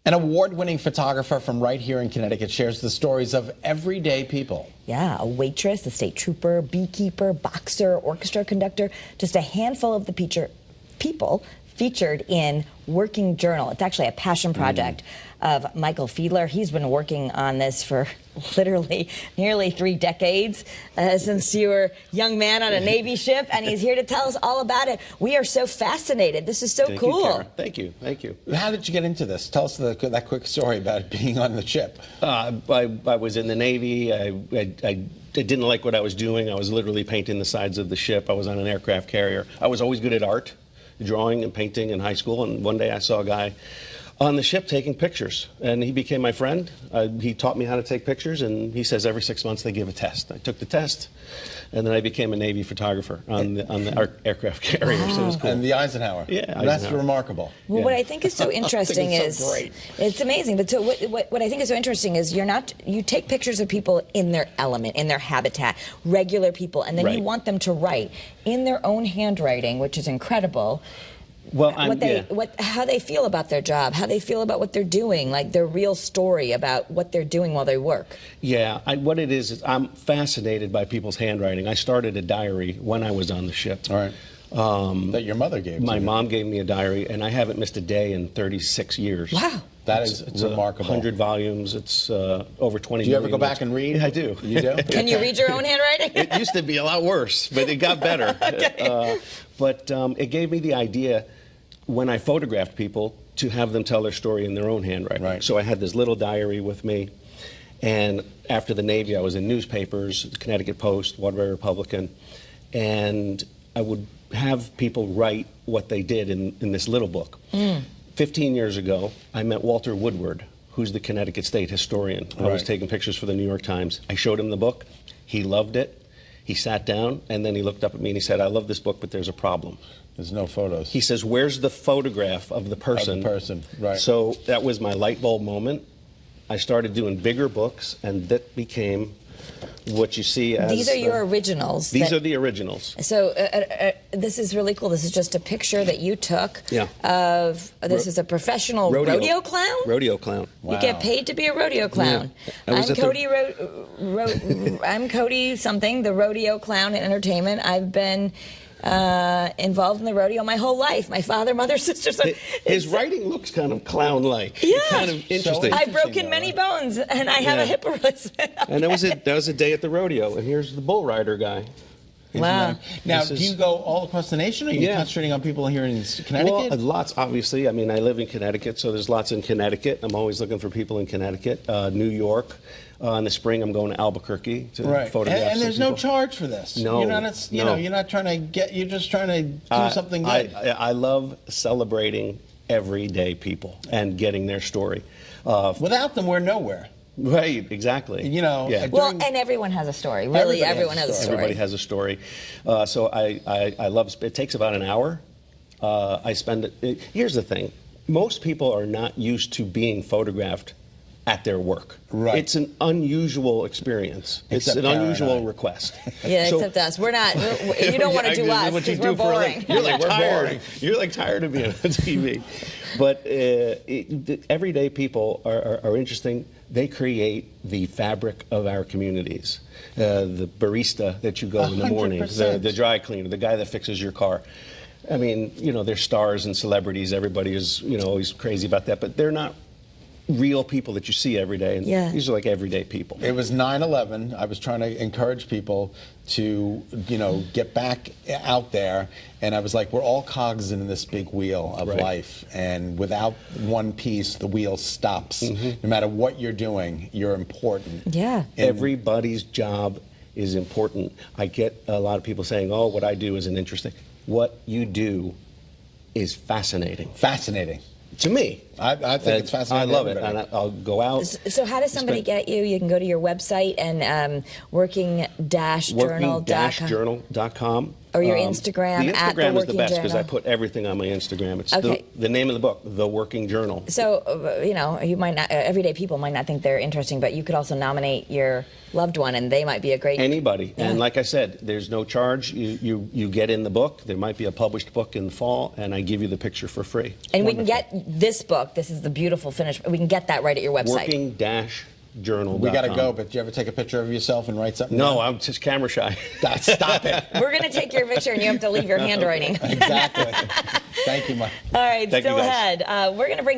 An award-winning photographer from right here in Connecticut shares the stories of everyday people. Yeah, a waitress, a state trooper, beekeeper, boxer, orchestra conductor, just a handful of the people featured in Working Journal. It's actually a passion project of Michael Fiedler. He's been working on this for literally nearly 3 decades, since you were a young man on a Navy ship, and he's here to tell us all about it. We are so fascinated. This is so cool. You, Kara. Thank you. Thank you. How did you get into this? Tell us that quick story about being on the ship. I was in the Navy. I didn't like what I was doing. I was literally painting the sides of the ship. I was on an aircraft carrier. I was always good at art, drawing and painting in high school, and one day I saw a guy on the ship taking pictures, and he became my friend. He taught me how to take pictures, and he says every 6 months they give a test. I took the test, and then I became a Navy photographer on the aircraft carrier. Wow. So it was cool. And the Eisenhower. Yeah, that's Eisenhower. Remarkable. Well, Yeah. what I think is so interesting is it's amazing. But so what I think is so interesting is you take pictures of people in their element, in their habitat, regular people, and then you want them to write in their own handwriting, which is incredible. Well, how they feel about their job, how they feel about what they're doing, like their real story about what they're doing while they work. Yeah, what it is I'm fascinated by people's handwriting. I started a diary when I was on the ship. All right. That your mother gave My to you. mom gave me a diary, and I haven't missed a day in 36 years. Wow. That is remarkable. 100 volumes. It's over 20 Do you ever million go back and read? Yeah, I do. You do? Can you read your own handwriting? It used to be a lot worse, but it got better. Okay. But it gave me the idea, when I photographed people, to have them tell their story in their own handwriting. Right. So I had this little diary with me, and after the Navy I was in newspapers, Connecticut Post, Waterbury Republican, and I would have people write what they did in this little book. 15 years ago, I met Walter Woodward, who's the Connecticut State historian. I was taking pictures for the New York Times. I showed him the book. He loved it. He sat down, and then he looked up at me and he said, "I love this book, but there's a problem." There's no photos. He says, "Where's the photograph of the person?" Of the person, right. So that was my light bulb moment. I started doing bigger books, and that became what you see as... These are your originals. These are the originals. So this is really cool. This is just a picture that you took of, this is a professional rodeo clown? Rodeo clown. Wow. You get paid to be a rodeo clown. Yeah. I'm Cody something, the rodeo clown in entertainment. I've been involved in the rodeo my whole life. My father, mother, sisters. His writing looks kind of clown-like. Yeah. Kind of interesting. I've broken many bones, and I have a hip replacement. And that was a day at the rodeo, and here's the bull rider guy. Wow. Now, do you go all across the nation, or are you concentrating on people here in Connecticut? Well, lots, obviously. I mean, I live in Connecticut, so there's lots in Connecticut. I'm always looking for people in Connecticut. New York. In the spring, I'm going to Albuquerque to photograph and there's some people. no charge for this. No, you're not trying to get. You're just trying to do something good. I love celebrating everyday people and getting their story. Without them, we're nowhere. Right, exactly. You know. Yeah. Well, and everyone has a story. Really, everyone has a story. Everybody has a story. So I love. It takes about an hour. I spend it. Here's the thing: most people are not used to being photographed at their work. Right. It's an unusual experience. It's an unusual request. Yeah, except us. We're not. You don't want to do us because we're boring. You're like tired. You're like tired of being on TV. But everyday people are interesting. They create the fabric of our communities. The barista that you go in the morning, the dry cleaner, the guy that fixes your car. I mean, you know, they're stars and celebrities. Everybody is, you know, always crazy about that, but they're not real people that you see every day. And these are like everyday people. It was 9/11. I was trying to encourage people to, you know, get back out there. And I was like, we're all cogs in this big wheel of life. And without one piece, the wheel stops. No matter what you're doing, you're important. Yeah. Everybody's job is important. I get a lot of people saying, oh, what I do isn't interesting. What you do is fascinating. Fascinating. To me. I think it's fascinating. I love it. And I'll go out. So how does somebody get you? You can go to your website and working-journal.com. Working-journal.com. Or your Instagram, the at The Instagram is the Working best because Journal. I put everything on my Instagram. It's Okay. the name of the book, The Working Journal. So, you know, you might not, everyday people might not think they're interesting, but you could also nominate your loved one and they might be a great... Anybody. Yeah. And like I said, there's no charge. You get in the book. There might be a published book in the fall, and I give you the picture for free. And we can get this book book. This is the beautiful finish. We can get that right at your website. Working-journal.com. We got to go, but do you ever take a picture of yourself and write something No, down? I'm just camera shy. Stop it. We're going to take your picture, and you have to leave your handwriting. Exactly. Thank you, Mike. All right, Thank you, still guys. ahead. We're going to bring